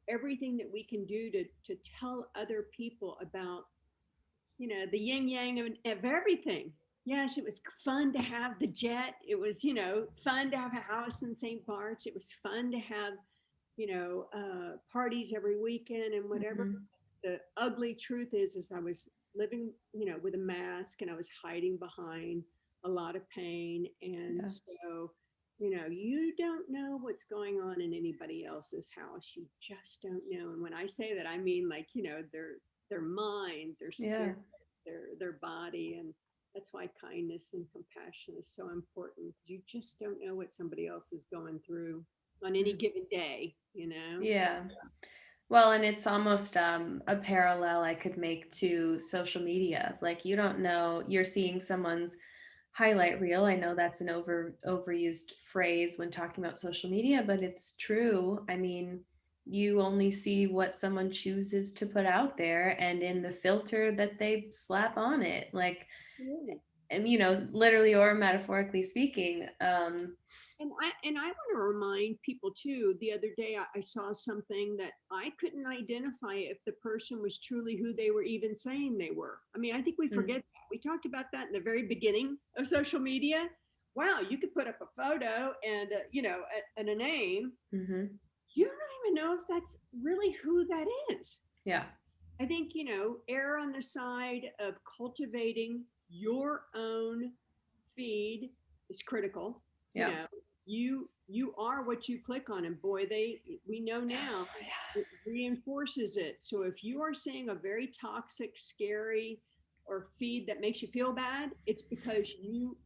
everything that we can do to tell other people about, the yin yang of everything. Yes, it was fun to have the jet. It was, fun to have a house in St. Bart's. It was fun to have, parties every weekend and whatever. Mm-hmm. The ugly truth is I was living, with a mask, and I was hiding behind a lot of pain. And Yeah. so, you don't know what's going on in anybody else's house. You just don't know. And when I say that, I mean like, their mind, their Yeah. spirit, their body. And That's why kindness and compassion is so important. You just don't know what somebody else is going through on any Mm. given day, you know? Yeah. Well, and it's almost a parallel I could make to social media. Like you don't know, you're seeing someone's highlight reel. I know that's an overused phrase when talking about social media, but it's true. I mean, you only see what someone chooses to put out there and in the filter that they slap on it. Like, Absolutely. and literally or metaphorically speaking. And I want to remind people too. The other day, I saw something that I couldn't identify if the person was truly who they were even saying they were. I mean, I think we Mm, forget that. We talked about that in the very beginning of social media. Wow, you could put up a photo and and a name. mhm. You don't even know if that's really who that is. Yeah. I think, err on the side of cultivating your own feed is critical. You Yeah. know, you are what you click on, and boy, we know now it reinforces it. So if you are seeing a very toxic, scary, or feed that makes you feel bad, it's because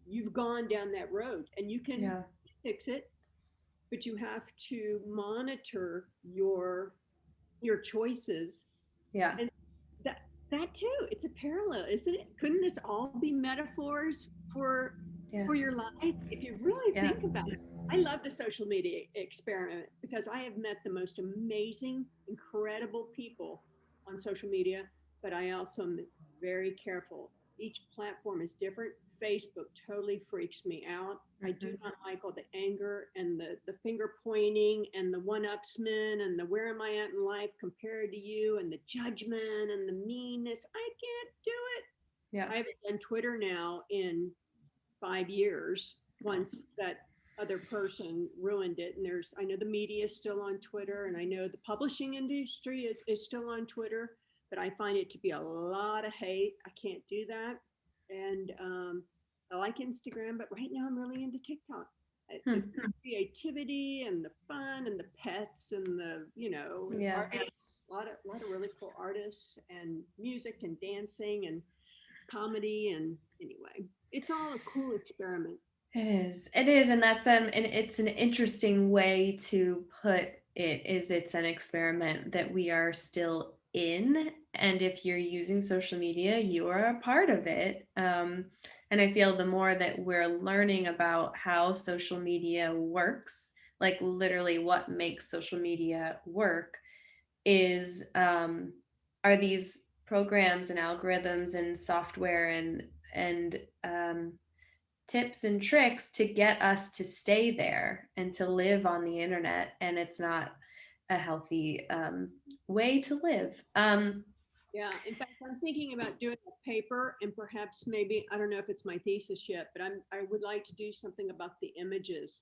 you've gone down that road, and you can Yeah. fix it, but you have to monitor your choices. Yeah. And that that too, it's a parallel, isn't it? Couldn't this all be metaphors for your Yes. life if you really Yeah. think about it? I love the social media experiment because I have met the most amazing, incredible people on social media, but I also am very careful. Each platform is different. Facebook totally freaks me out. I do Mhm. not like all the anger and the finger pointing and the one-upsman and the where am I at in life compared to you and the judgment and the meanness. I can't do it. Yeah. I haven't done Twitter now in 5 years once that other person ruined it. And I know the media is still on Twitter, and I know the publishing industry is still on Twitter, but I find it to be a lot of hate. I can't do that. And I like Instagram, but right now I'm really into TikTok. The Hmm. creativity and the fun and the pets and the Yeah. artists, a lot of really cool artists and music and dancing and comedy. And anyway, it's all a cool experiment. It is. It is, and and it's an interesting way to put it. Is it's an experiment that we are still in, and if you're using social media, you are a part of it. And I feel the more that we're learning about how social media works, like literally what makes social media work, is are these programs and algorithms and software and tips and tricks to get us to stay there and to live on the internet, and it's not a healthy way to live. Yeah. In fact, I'm thinking about doing a paper and perhaps maybe, I don't know if it's my thesis yet, but I would like to do something about the images,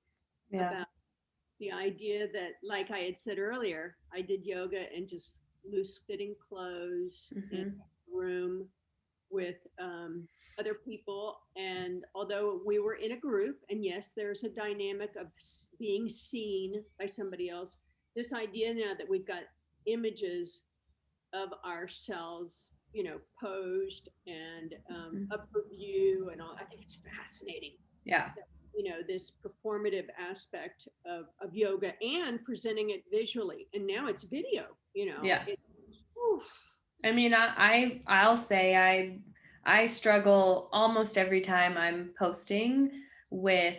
Yeah. about the idea that, like I had said earlier, I did yoga and just loose fitting clothes in Hmm. a room with other people. And although we were in a group, and yes, there's a dynamic of being seen by somebody else, this idea now that we've got images of ourselves, posed and Hmm. up for view and all. I think it's fascinating. Yeah. This performative aspect of yoga and presenting it visually. And now it's video, Yeah. whew, I mean, I'll say I struggle almost every time I'm posting with.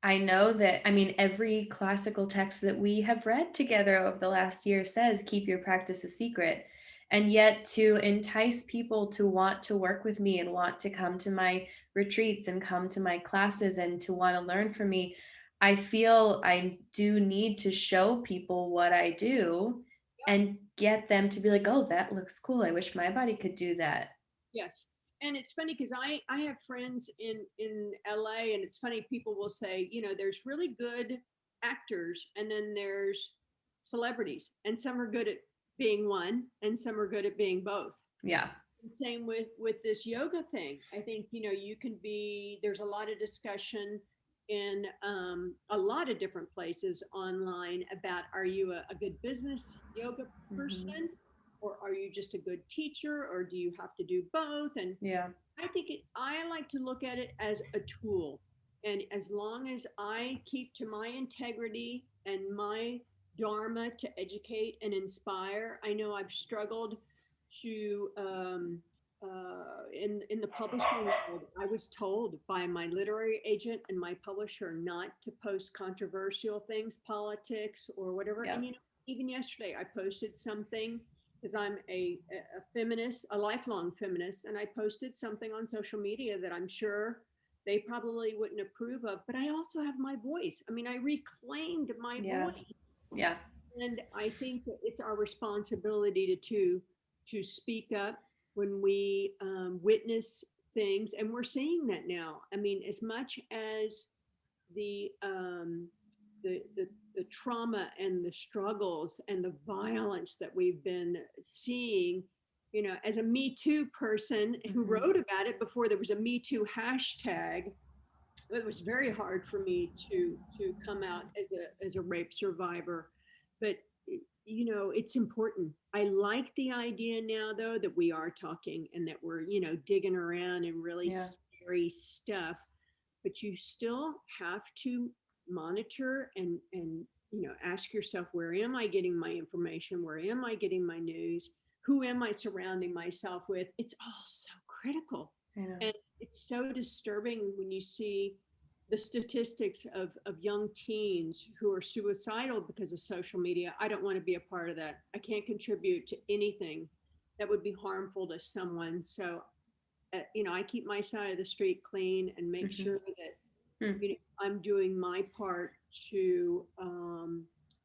I know that, I mean, every classical text that we have read together over the last year says, keep your practice a secret. And yet, to entice people to want to work with me and want to come to my retreats and come to my classes and to want to learn from me, I feel I do need to show people what I do and get them to be like, oh, that looks cool. I wish my body could do that. yes. And it's funny because I have friends in LA, and it's funny, people will say, there's really good actors, and then there's celebrities, and some are good at being one and some are good at being both. Yeah. Same with this yoga thing. I think, you can be, there's a lot of discussion in a lot of different places online about, are you a good business yoga Hmm. person, or are you just a good teacher, or do you have to do both? And Yeah. I like to look at it as a tool. And as long as I keep to my integrity and my dharma to educate and inspire, I know I've struggled to, in the publishing world, I was told by my literary agent and my publisher not to post controversial things, politics or whatever. Yeah. And, even yesterday I posted something because I'm a feminist, a lifelong feminist, and I posted something on social media that I'm sure they probably wouldn't approve of, but I also have my voice. I mean, I reclaimed my Yeah. voice, Yeah. and I think that it's our responsibility to speak up when we witness things, and we're seeing that now. I mean, as much as the um, the trauma and the struggles and the violence that we've been seeing, as a Me Too person who Mhm. wrote about it before there was a Me Too hashtag, it was very hard for me to come out as a rape survivor. But it's important. I like the idea now, though, that we are talking and that we're digging around in really Yeah. scary stuff, but you still have to monitor and ask yourself, where am I getting my information, where am I getting my news, who am I surrounding myself with? It's all so critical. I know. And it's so disturbing when you see the statistics of young teens who are suicidal because of social media. I don't want to be a part of that. I can't contribute to anything that would be harmful to someone. So I keep my side of the street clean and make Mhm. sure that Mm. I'm doing my part to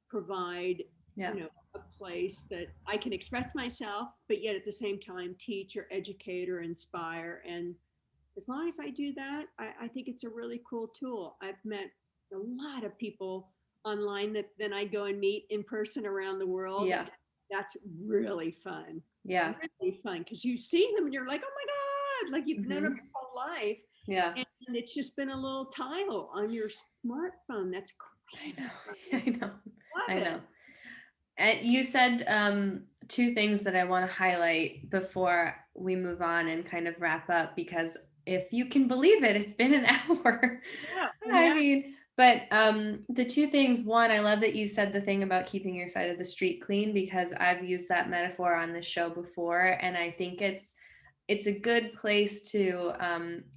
provide, Yeah. a place that I can express myself, but yet at the same time teach or educate or inspire. And as long as I do that, I think it's a really cool tool. I've met a lot of people online that then I go and meet in person around the world. Yeah. That's really fun. Yeah. Really fun because you see them and you're like, oh my God, like you've known them Mhm. your whole life. Yeah. And it's just been a little tile on your smartphone. That's I crazy know. fun. I know. I Love it. know. You said two things that I want to highlight before we move on and kind of wrap up, because if you can believe it, it's been an hour. Yeah. I Yeah. mean, but the two things, one, I love that you said the thing about keeping your side of the street clean, because I've used that metaphor on the show before, and I think it's a good place to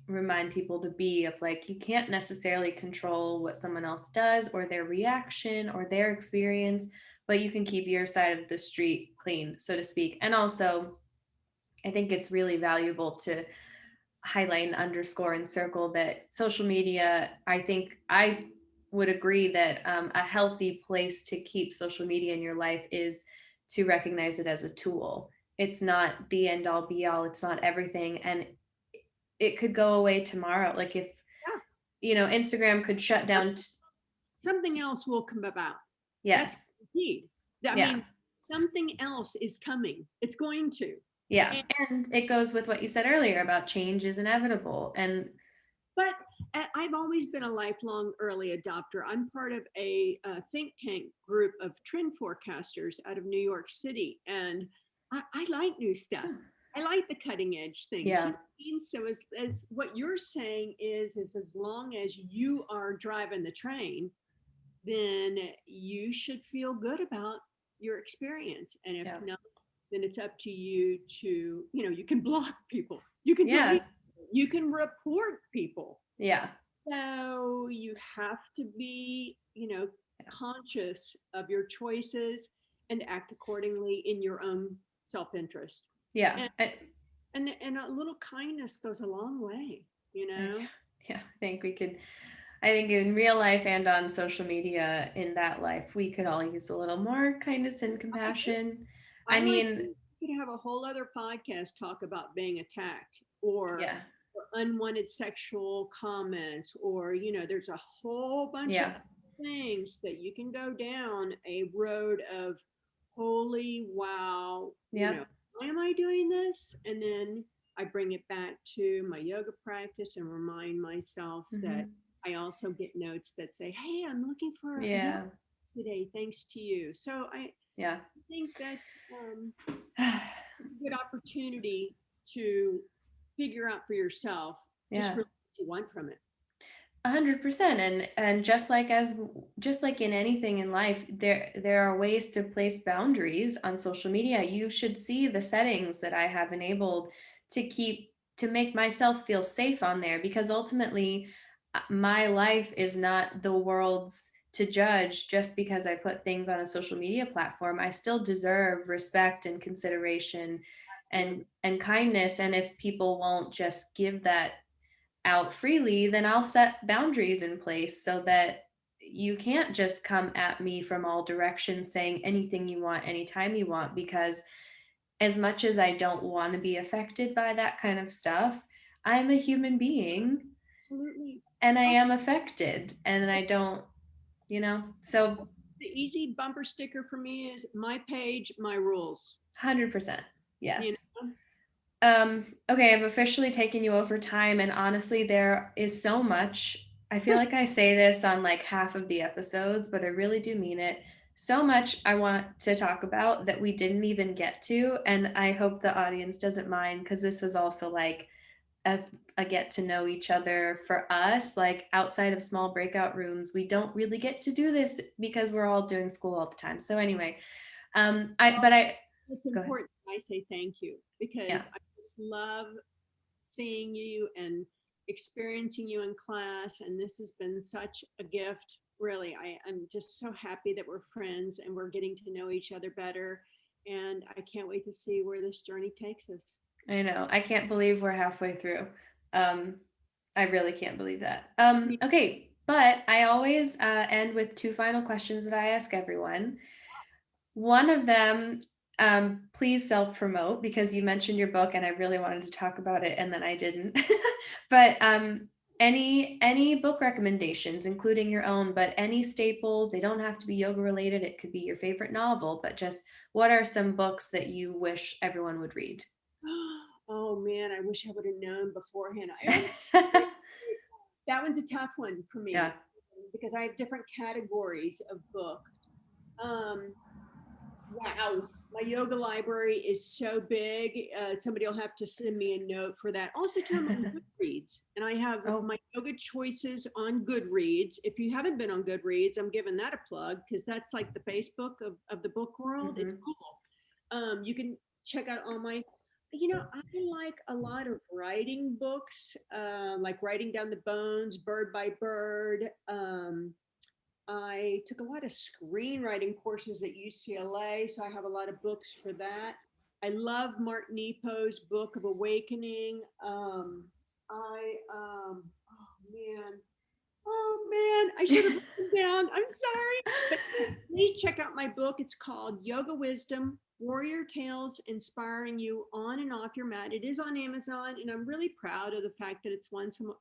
remind people to be of, like, you can't necessarily control what someone else does or their reaction or their experience, but you can keep your side of the street clean, so to speak. And also, I think it's really valuable to highlight and underscore and circle that social media, I think I would agree that a healthy place to keep social media in your life is to recognize it as a tool. It's not the end all be all, it's not everything. And it could go away tomorrow. Like, if, Yeah. Instagram could shut down. Something else will come about. That's Yes. guaranteed. I Yeah. mean, something else is coming. It's going to. Yeah. And, And it goes with what you said earlier about change is inevitable. And but I've always been a lifelong early adopter. I'm part of a think tank group of trend forecasters out of New York City, and I like new stuff. I like the cutting edge things. You yeah. know what I mean? So as what you're saying is as long as you are driving the train, then you should feel good about your experience. And if Yeah. not, then it's up to you to, you can block people, you can Yeah. delete, you can report people. Yeah. So you have to be, Yeah. conscious of your choices and act accordingly in your own self-interest. Yeah. And and a little kindness goes a long way, you I, know. yeah. I think in real life and on social media, in that life, we could all use a little more kindness and I agree. compassion. I I like mean, we could have a whole other podcast talk about being attacked or, yeah. unwanted sexual comments, or there's a whole bunch of Yeah. things that you can go down a road of holy wow, Yep. why am I doing this? And then I bring it back to my yoga practice and remind myself that Hmm. I also get notes that say, hey, I'm looking for a yoga Yeah. today thanks to you. So Yeah. I think that it's a good opportunity to figure out for yourself just Yeah. really what you want from it. 100%. And just like in anything in life, there are ways to place boundaries on social media. You should see the settings that I have enabled to make myself feel safe on there, because ultimately my life is not the world's to judge just because I put things on a social media platform. I still deserve respect and consideration Absolutely. and kindness. And if people won't just give that out freely, then I'll set boundaries in place so that you can't just come at me from all directions saying anything you want anytime you want, because as much as I don't want to be affected by that kind of stuff, I'm a human being Absolutely. and I Oh, am affected, and I don't, so the easy bumper sticker for me is my page, my rules. 100%. You Yes. know, Okay, I've officially taken you over time, and honestly, there is so much. I feel like I say this on like half of the episodes, but I really do mean it. So much I want to talk about that we didn't even get to, and I hope the audience doesn't mind, because this is also like a, a get to know each other for us. Like outside of small breakout rooms, we don't really get to do this because we're all doing school all the time. So anyway, I it's go ahead. important I say thank you Yeah. because I just love seeing you and experiencing you in class. And this has been such a gift. Really, I'm just so happy that we're friends and we're getting to know each other better. And I can't wait to see where this journey takes us. I know. I can't believe we're halfway through. Um, I really can't believe that. Okay, but I always end with two final questions that I ask everyone. One of them, please self promote, because you mentioned your book and I really wanted to talk about it and then I didn't. But any book recommendations, including your own, but any staples, they don't have to be yoga related. It could be your favorite novel, but just what are some books that you wish everyone would read? Oh man, I wish I would have known beforehand. I always that one's a tough one for Yeah. me because I have different categories of book. Um, wow, my yoga library is so big. Somebody will have to send me a note for that. Also, too, I'm on Goodreads, and I have Oh. my yoga choices on Goodreads. If you haven't been on Goodreads, I'm giving that a plug because that's like the Facebook of the book world. It's Mhm. cool. You can check out all my. I like a lot of writing books, like Writing Down the Bones, Bird by Bird. I took a lot of screenwriting courses at UCLA, so I have a lot of books for that. I love Mark Nepo's Book of Awakening. Oh man, I should have written down. I'm sorry, but please check out my book. It's called Yoga Wisdom: Warrior Tales Inspiring You On and Off Your Mat. It is on Amazon, and I'm really proud of the fact that it's won some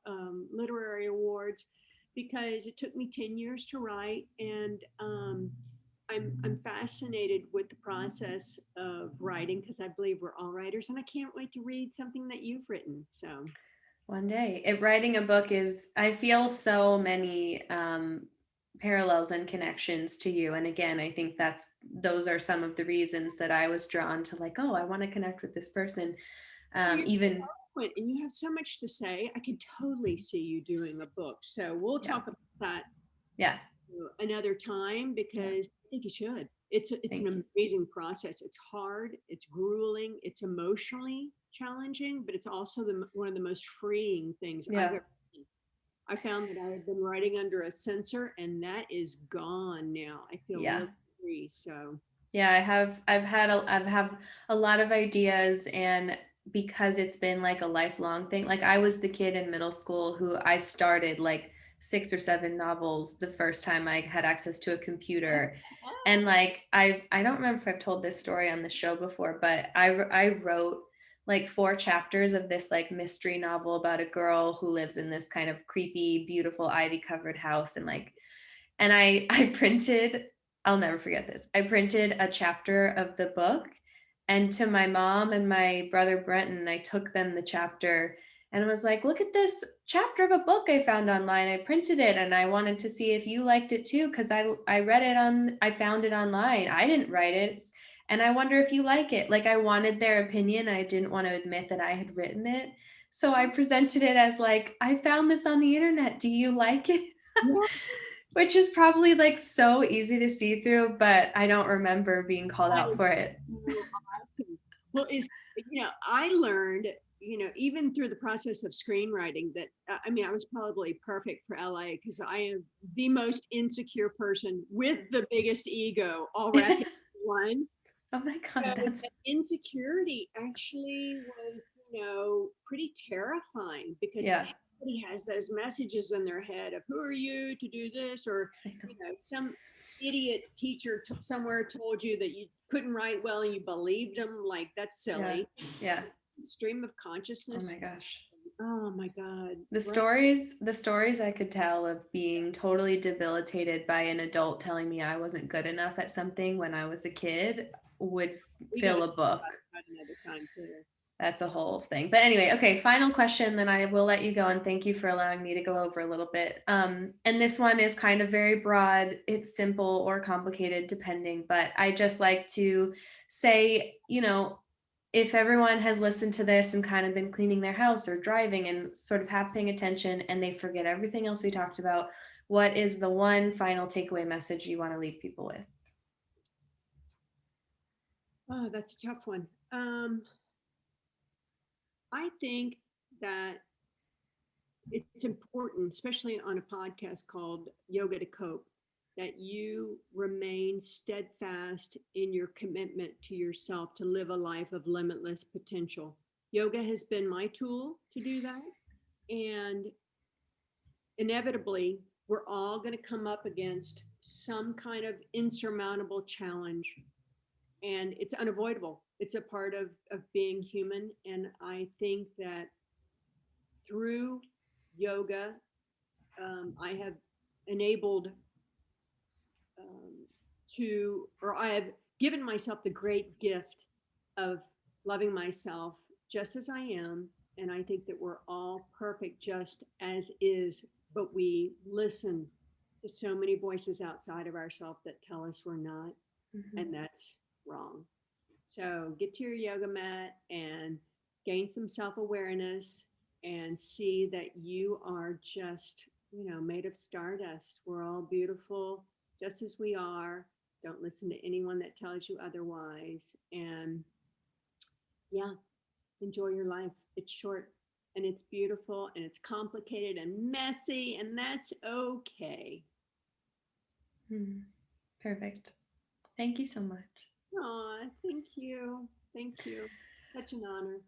literary awards because it took me 10 years to write, and I'm fascinated with the process of writing because I believe we're all writers, and I can't wait to read something that you've written. So. One day. Writing a book is, I feel so many parallels and connections to you. And again, I think those are some of the reasons that I was drawn to, like, oh, I want to connect with this person. Well, you're Even, eloquent and you have so much to say. I could totally see you doing a book. So we'll yeah, talk about that yeah, another time yeah. because I think you should. It's Thank you. an amazing process. It's hard, it's grueling, it's emotionally challenging, but it's also one of the most freeing things I've Yeah. ever done. I found that I had been writing under a censor and that is gone now. I feel Yeah. really free. So Yeah, I've had a lot of ideas, and because it's been like a lifelong thing. Like I was the kid in middle school who I started like 6 or 7 novels the first time I had access to a computer. And like I don't remember if I've told this story on the show before, but I wrote like 4 chapters of this like mystery novel about a girl who lives in this kind of creepy, beautiful ivy covered house, and I printed, I'll never forget this. I printed a chapter of the book, and to my mom and my brother Brenton, I took them the chapter, and was like, look at this chapter of a book I found online. I printed it and I wanted to see if you liked it too, because I read it on, I found it online. I didn't write it. And I wonder if you like it. Like, I wanted their opinion. I didn't want to admit that I had written it. So I presented it as like, I found this on the internet. Do you like it? Yeah, Which is probably like so easy to see through, but I don't remember being called that out for is it. so awesome. Well, I learned, even through the process of screenwriting that, I mean, I was probably perfect for LA because I am the most insecure person with the biggest ego all wrapped in one. Oh my So God, that's, that insecurity actually was, pretty terrifying because yeah, everybody has those messages in their head of who are you to do this, or I know. some idiot teacher somewhere told you that you couldn't write well and you believed them. Like that's Yeah, silly. yeah. Stream of Oh my consciousness. gosh. Oh my God. Right. The stories I could tell of being totally debilitated by an adult telling me I wasn't good enough at something when I was a kid would We got to fill a talk book. about that another time too. That's a whole thing. But anyway, okay, final question, then I will let you go. And thank you for allowing me to go over a little bit. And this one is kind of very broad. It's simple or complicated, depending. But I just like to say, if everyone has listened to this and kind of been cleaning their house or driving and sort of half paying attention and they forget everything else we talked about, what is the one final takeaway message you want to leave people with? Oh, that's a tough one. I think that it's important, especially on a podcast called Yoga to Cope, that you remain steadfast in your commitment to yourself to live a life of limitless potential. Yoga has been my tool to do that. And inevitably, we're all going to come up against some kind of insurmountable challenge. And it's unavoidable. It's a part of being human. And I think that through yoga, I have enabled um, or I have given myself the great gift of loving myself just as I am. And I think that we're all perfect just as is, but we listen to so many voices outside of ourselves that tell us we're not, Mhm. and that's wrong. So get to your yoga mat and gain some self awareness and see that you are just, made of stardust. We're all beautiful just as we are. Don't listen to anyone that tells you otherwise. And yeah, enjoy your life. It's short and it's beautiful and it's complicated and messy, and that's okay. Mhm. Perfect. Thank you so much. Aw, thank you. Thank you. Such an honor.